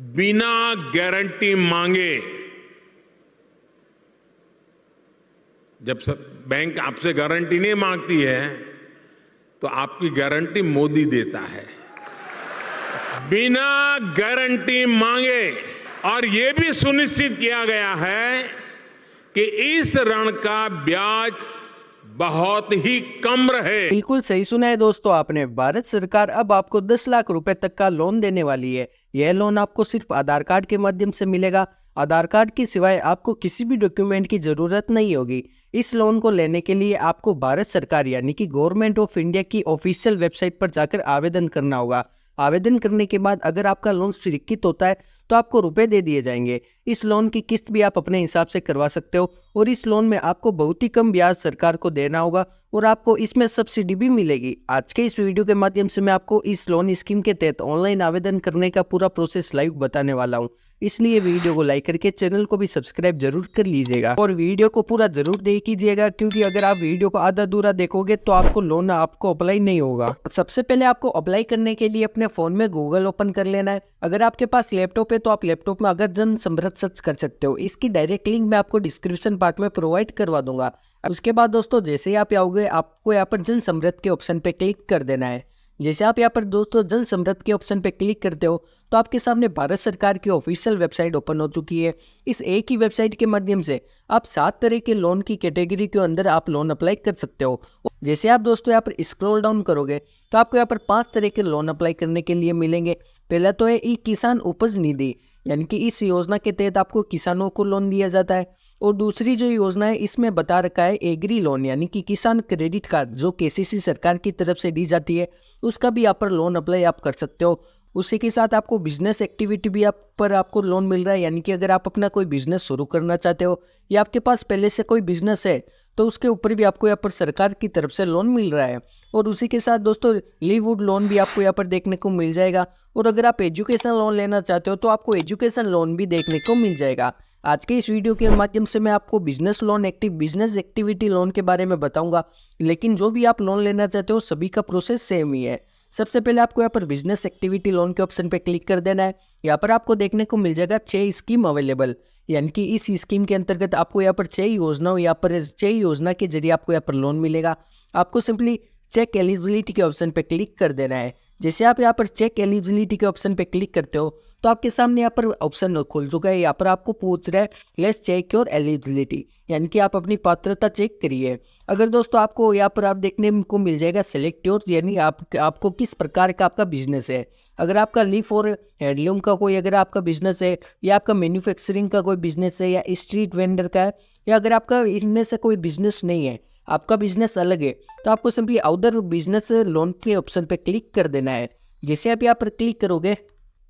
बिना गारंटी मांगे, जब बैंक आपसे गारंटी नहीं मांगती है तो आपकी गारंटी मोदी देता है। बिना गारंटी मांगे। और यह भी सुनिश्चित किया गया है कि इस ऋण का ब्याज बहुत ही कम रहे। बिल्कुल सही सुना है दोस्तों आपने। भारत सरकार अब आपको 10 लाख रुपए तक का लोन देने वाली है। यह लोन आपको सिर्फ आधार कार्ड के माध्यम से मिलेगा। आधार कार्ड की सिवाय आपको किसी भी डॉक्यूमेंट की जरूरत नहीं होगी। इस लोन को लेने के लिए आपको भारत सरकार यानी कि गवर्नमेंट ऑफ इंडिया की ऑफिशियल वेबसाइट पर जाकर आवेदन करना होगा। आवेदन करने के बाद अगर आपका लोन स्वीकृत होता है तो आपको रुपए दे दिए जाएंगे। इस लोन की किस्त भी आप अपने हिसाब से करवा सकते हो और इस लोन में आपको बहुत ही कम ब्याज सरकार को देना होगा और आपको इसमें सब्सिडी भी मिलेगी। आज के इस वीडियो के माध्यम से मैं आपको इस लोन स्कीम के तहत ऑनलाइन आवेदन करने का पूरा प्रोसेस लाइव बताने वाला हूँ, इसलिए वीडियो को लाइक करके चैनल को भी सब्सक्राइब जरूर कर लीजिएगा और वीडियो को पूरा जरूर देखिएगा, क्योंकि अगर आप वीडियो को आधा अधूरा देखोगे तो आपको लोन आपको अप्लाई नहीं होगा। सबसे पहले आपको अप्लाई करने के लिए अपने फोन में गूगल ओपन कर लेना है। अगर आपके पास लैपटॉप है तो आप लैपटॉप में अगर जन समृद्ध सर्च कर सकते हो। इसकी डायरेक्ट लिंक मैं आपको डिस्क्रिप्शन पार्ट में प्रोवाइड करवा दूंगा। उसके बाद दोस्तों जैसे ही आप आओगे आपको यहाँ पर जन समृद्ध के ऑप्शन पे क्लिक कर देना है। जैसे आप यहाँ पर दोस्तों जन समृद्ध के ऑप्शन पे क्लिक करते हो तो आपके सामने भारत सरकार की ऑफिशियल वेबसाइट ओपन हो चुकी है। इस एक ही वेबसाइट के माध्यम से आप 7 तरह के लोन की कैटेगरी के अंदर आप लोन अप्लाई कर सकते हो। जैसे आप दोस्तों यहाँ पर स्क्रॉल डाउन करोगे तो आपको यहाँ पर 5 तरह के लोन अप्लाई करने के लिए मिलेंगे। पहला तो है ई किसान उपज निधि, यानी कि इस योजना के तहत आपको किसानों को लोन दिया जाता है। और दूसरी जो योजना है इसमें बता रखा है एग्री लोन, यानी कि किसान क्रेडिट कार्ड जो केसीसी सरकार की तरफ से दी जाती है, उसका भी यहाँ पर लोन अप्लाई आप कर सकते हो। उसी के साथ आपको बिजनेस एक्टिविटी भी आपको लोन मिल रहा है, यानी कि अगर आप अपना कोई बिजनेस शुरू करना चाहते हो या आपके पास पहले से कोई बिजनेस है तो उसके ऊपर भी आपको यहाँ पर सरकार की तरफ से लोन मिल रहा है। और उसी के साथ दोस्तों लीववुड लोन भी आपको यहाँ पर देखने को मिल जाएगा। और अगर आप एजुकेशन लोन लेना चाहते हो तो आपको एजुकेशन लोन भी देखने को मिल जाएगा। आज के इस वीडियो के माध्यम से मैं आपको बिजनेस एक्टिविटी लोन के बारे में बताऊंगा, लेकिन जो भी आप लोन लेना चाहते हो सभी का प्रोसेस सेम ही है। सबसे पहले आपको यहाँ पर बिजनेस एक्टिविटी लोन के ऑप्शन पे क्लिक कर देना है। यहाँ पर आपको देखने को मिल जाएगा 6 स्कीम अवेलेबल, यानी कि इस स्कीम के अंतर्गत आपको यहाँ पर 6 योजना के जरिए आपको यहाँ पर लोन मिलेगा। आपको सिंपली चेक एलिजिबिलिटी के ऑप्शन पे क्लिक कर देना है। जैसे आप यहाँ पर चेक एलिजिबिलिटी के ऑप्शन पे क्लिक करते हो तो आपके सामने यहाँ पर ऑप्शन खुल चुका है। यहाँ पर आपको पूछ रहा है लेट्स चेक योर एलिजिबिलिटी, यानी कि आप अपनी पात्रता चेक करिए। अगर दोस्तों आपको यहाँ पर आप देखने को मिल जाएगा सेलेक्ट योर, यानी आपको किस प्रकार का आपका बिजनेस है। अगर आपका लीफ और हैंडलूम का कोई अगर आपका बिजनेस है, या आपका मैन्युफैक्चरिंग का कोई बिजनेस है, या स्ट्रीट वेंडर का है, या अगर आपका इनमें से कोई बिजनेस नहीं है, आपका बिजनेस अलग है, तो आपको सिंपली अदर बिजनेस लोन के ऑप्शन पे क्लिक कर देना है। जैसे आप यहाँ पर क्लिक करोगे,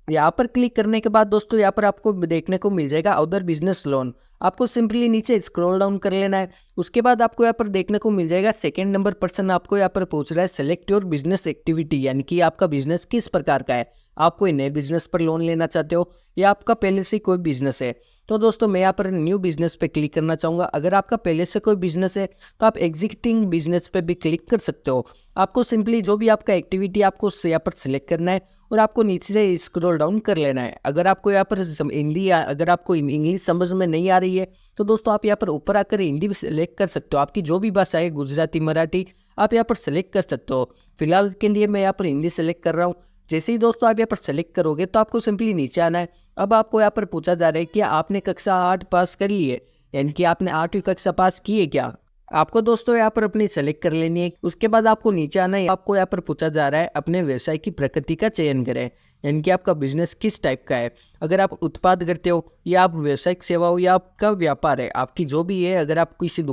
यहाँ पर क्लिक करने के बाद दोस्तों यहाँ पर आपको देखने को मिल जाएगा अदर बिजनेस लोन। आपको सिंपली नीचे स्क्रॉल डाउन कर लेना है। उसके बाद आपको यहाँ पर देखने को मिल जाएगा सेकंड नंबर पर्सन आपको यहाँ पर पूछ रहा है सेलेक्ट योर बिजनेस एक्टिविटी, यानी कि आपका बिजनेस किस प्रकार का है। आप कोई नए बिजनेस पर लोन लेना चाहते हो या आपका पहले से कोई बिजनेस है। तो दोस्तों मैं यहाँ पर न्यू बिजनेस पे क्लिक करना चाहूँगा। अगर आपका पहले से कोई बिजनेस है तो आप एग्जिस्टिंग बिजनेस पे भी क्लिक कर सकते हो। आपको सिंपली जो भी आपका एक्टिविटी आपको यहाँ पर सिलेक्ट करना है और आपको नीचे स्क्रॉल डाउन कर लेना है। अगर आपको यहाँ पर हिंदी अगर आपको इंग्लिश समझ में नहीं आ रही है तो दोस्तों आप यहाँ पर ऊपर आकर हिंदी भी सिलेक्ट कर सकते हो। आपकी जो भी भाषा है गुजराती, मराठी, आप यहाँ पर सेलेक्ट कर सकते हो। फिलहाल के लिए मैं यहाँ पर हिंदी सेलेक्ट कर रहा हूँ। जैसे ही दोस्तों आप यहाँ पर सेलेक्ट करोगे तो आपको सिंपली नीचे आना है। अब आपको यहाँ पर पूछा जा रहा है कि आपने कक्षा 8 पास कर ली है, यानी कि आपने 8वीं कक्षा पास की है क्या। आपको दोस्तों यहाँ पर अपनी सेलेक्ट कर लेनी है। उसके बाद आपको नीचे आना है। आपको यहाँ पर पूछा जा रहा है अपने व्यवसाय की प्रकृति का चयन करें, यानी कि आपका बिजनेस किस टाइप का है। अगर आप उत्पाद करते हो या आप व्यावसायिक सेवा हो या आपका व्यापार है, आपकी जो भी है, अगर आप किसी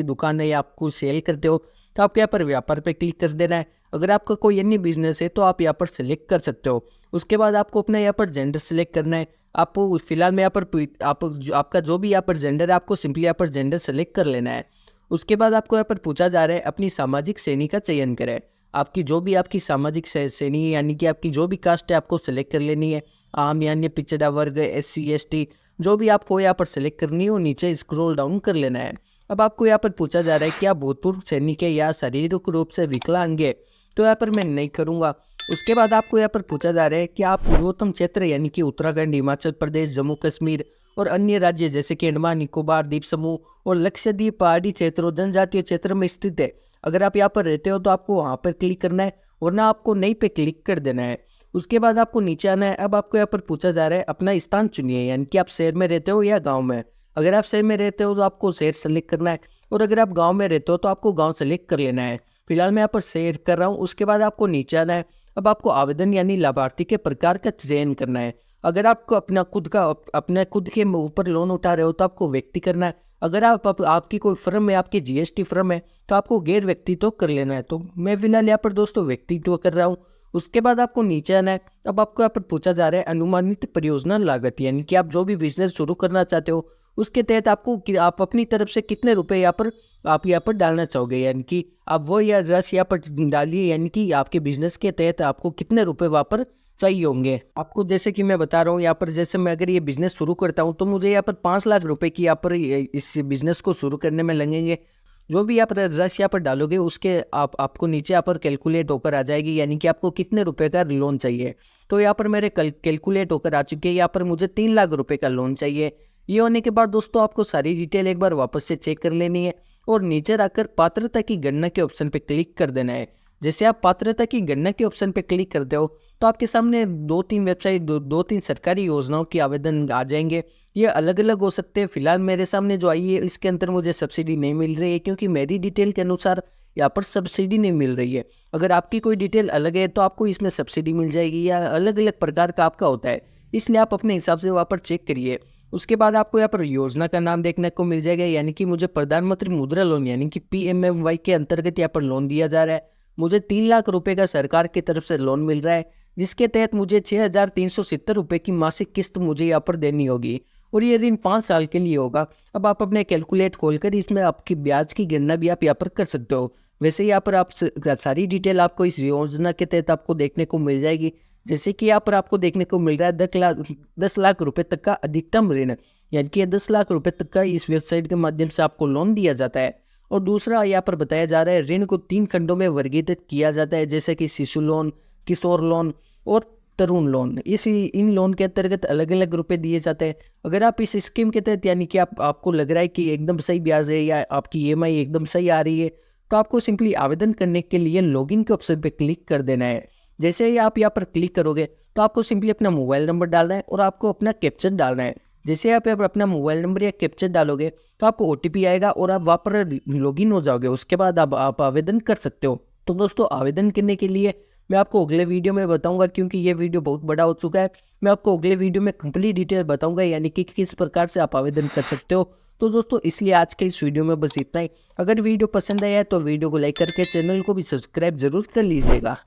दुकान है या आप कुछ सेल करते हो तो आपको यहाँ पर व्यापार पे क्लिक कर देना है। अगर आपका कोई अन्य बिजनेस है तो आप यहाँ पर सिलेक्ट कर सकते हो। उसके बाद आपको अपना यहाँ पर जेंडर सिलेक्ट करना है। आपको फिलहाल में यहाँ पर आपका जो भी यहाँ पर जेंडर है आपको सिंपली यहाँ पर जेंडर सेलेक्ट कर लेना है। उसके बाद आपको यहाँ पर पूछा जा रहा है अपनी सामाजिक श्रेणी का चयन करें। आपकी जो भी आपकी सामाजिक श्रेणी है, यानी कि आपकी जो भी कास्ट है आपको सेलेक्ट कर लेनी है। आम यानी पिछड़ा वर्ग, SC ST, जो भी आपको यहाँ पर सेलेक्ट करनी है वो नीचे स्क्रॉल डाउन कर लेना है। अब आपको यहाँ पर पूछा जा रहा है कि आप भूतपूर्व सैनिक है या शारीरिक रूप से विकलांग है, तो यहाँ पर मैं नहीं करूँगा। उसके बाद आपको यहाँ पर पूछा जा रहा है कि आप पूर्वोत्तर क्षेत्र यानी कि उत्तराखंड, हिमाचल प्रदेश, जम्मू कश्मीर और अन्य राज्य जैसे कि अंडमान निकोबार द्वीप समूह और लक्षद्वीप पहाड़ी क्षेत्र और जनजातीय क्षेत्र में स्थित है। अगर आप यहाँ पर रहते हो तो आपको वहाँ पर क्लिक करना है, वरना आपको नहीं पे क्लिक कर देना है। उसके बाद आपको नीचे आना है। अब आपको यहाँ पर पूछा जा रहा है अपना स्थान चुनिए, यानी कि आप शहर में रहते हो या गाँव में। अगर आप शहर में रहते हो तो आपको शहर सेलेक्ट करना है, और अगर आप गाँव में रहते हो तो आपको गाँव सेलेक्ट कर लेना है। फिलहाल मैं यहाँ पर शेयर कर रहा हूँ। उसके बाद आपको नीचे आना है। अब आपको आवेदन यानी लाभार्थी के प्रकार का चयन करना है। अगर आपको अपने खुद के ऊपर लोन उठा रहे हो तो आपको व्यक्ति करना है। अगर आपकी कोई फर्म है, आपकी जीएसटी फर्म है, तो आपको गैर व्यक्तित्व कर लेना है। तो मैं फिलहाल यहाँ पर दोस्तों व्यक्तित्व कर रहा हूँ। उसके बाद आपको नीचे आना है। अब आपको यहाँ पर पूछा जा रहा है अनुमानित परियोजना लागत, यानी कि आप जो भी बिजनेस शुरू करना चाहते हो उसके तहत आप अपनी तरफ से कितने रुपए आप यहाँ पर डालना चाहोगे, यानी कि आप वो या रस यहाँ पर डालिए, यानी कि आपके बिजनेस के तहत आपको कितने रुपए वहाँ पर चाहिए होंगे। आपको जैसे कि मैं बता रहा हूँ यहाँ पर, जैसे मैं अगर ये बिजनेस शुरू करता हूँ तो मुझे यहाँ पर 5 लाख रुपए की यहाँ पर इस बिजनेस को शुरू करने में लगेंगे। जो भी आप रस यहाँ पर डालोगे उसके आपको नीचे यहाँ पर कैलकुलेट होकर आ जाएगी, यानी कि आपको कितने रुपए का लोन चाहिए। तो यहाँ पर मेरे कैलकुलेट होकर आ चुके हैं। यहाँ पर मुझे 3 लाख रुपए का लोन चाहिए। ये होने के बाद दोस्तों आपको सारी डिटेल एक बार वापस से चेक कर लेनी है और नीचे रखकर पात्रता की गणना के ऑप्शन पे क्लिक कर देना है। जैसे आप पात्रता की गणना के ऑप्शन पे क्लिक करते हो तो आपके सामने 2-3 वेबसाइट, 2-3 सरकारी योजनाओं के आवेदन आ जाएंगे। ये अलग अलग हो सकते हैं। फिलहाल मेरे सामने जो आई है इसके अंदर मुझे सब्सिडी नहीं मिल रही है, क्योंकि मेरी डिटेल के अनुसार यहाँ पर सब्सिडी नहीं मिल रही है। अगर आपकी कोई डिटेल अलग है तो आपको इसमें सब्सिडी मिल जाएगी, या अलग अलग प्रकार का आपका होता है, इसलिए आप अपने हिसाब से वहाँ पर चेक करिए। उसके बाद आपको यहाँ पर योजना का नाम देखने को मिल जाएगा, यानी कि मुझे प्रधानमंत्री मुद्रा लोन यानी कि PMMY के अंतर्गत यहाँ पर लोन दिया जा रहा है। मुझे 3 लाख रुपए का सरकार की तरफ से लोन मिल रहा है, जिसके तहत मुझे 6,370 रुपये की मासिक किस्त मुझे यहाँ पर देनी होगी, और ये ऋण 5 साल के लिए होगा। अब आप अपने कैलकुलेट खोलकर इसमें आपकी ब्याज की गणना भी आप यहाँ पर कर सकते हो। वैसे यहाँ पर आप सारी डिटेल आपको इस योजना के तहत आपको देखने को मिल जाएगी। जैसे कि यहाँ पर आपको देखने को मिल रहा है 10 लाख रुपए तक का अधिकतम ऋण, यानी कि 10 लाख रुपए तक का इस वेबसाइट के माध्यम से आपको लोन दिया जाता है। और दूसरा यहाँ पर बताया जा रहा है ऋण को 3 खंडों में वर्गीकृत किया जाता है, जैसे कि शिशु लोन, किशोर लोन और तरुण लोन। इन लोन के अंतर्गत अलग अलग रुपए दिए जाते हैं। अगर आप इस स्कीम के तहत, यानी कि आपको लग रहा है कि एकदम सही ब्याज है या आपकी EMI एकदम सही आ रही है, तो आपको सिंपली आवेदन करने के लिए लॉगिन के ऑप्शन पर क्लिक कर देना है। जैसे ही आप यहाँ पर क्लिक करोगे तो आपको सिंपली अपना मोबाइल नंबर डालना है और आपको अपना कैप्चर डालना है। जैसे आप यहाँ पर अपना मोबाइल नंबर या कैप्चर डालोगे तो आपको OTP आएगा और आप वहाँ पर लॉगिन हो जाओगे। उसके बाद आप आवेदन कर सकते हो। तो दोस्तों आवेदन करने के लिए मैं आपको अगले वीडियो में बताऊंगा, क्योंकि ये वीडियो बहुत बड़ा हो चुका है। मैं आपको अगले वीडियो में कंप्लीट डिटेल बताऊंगा, यानी कि किस प्रकार से आप आवेदन कर सकते हो। तो दोस्तों इसलिए आज के इस वीडियो में बस इतना ही। अगर वीडियो पसंद आया है तो वीडियो को लाइक करके चैनल को भी सब्सक्राइब जरूर कर लीजिएगा।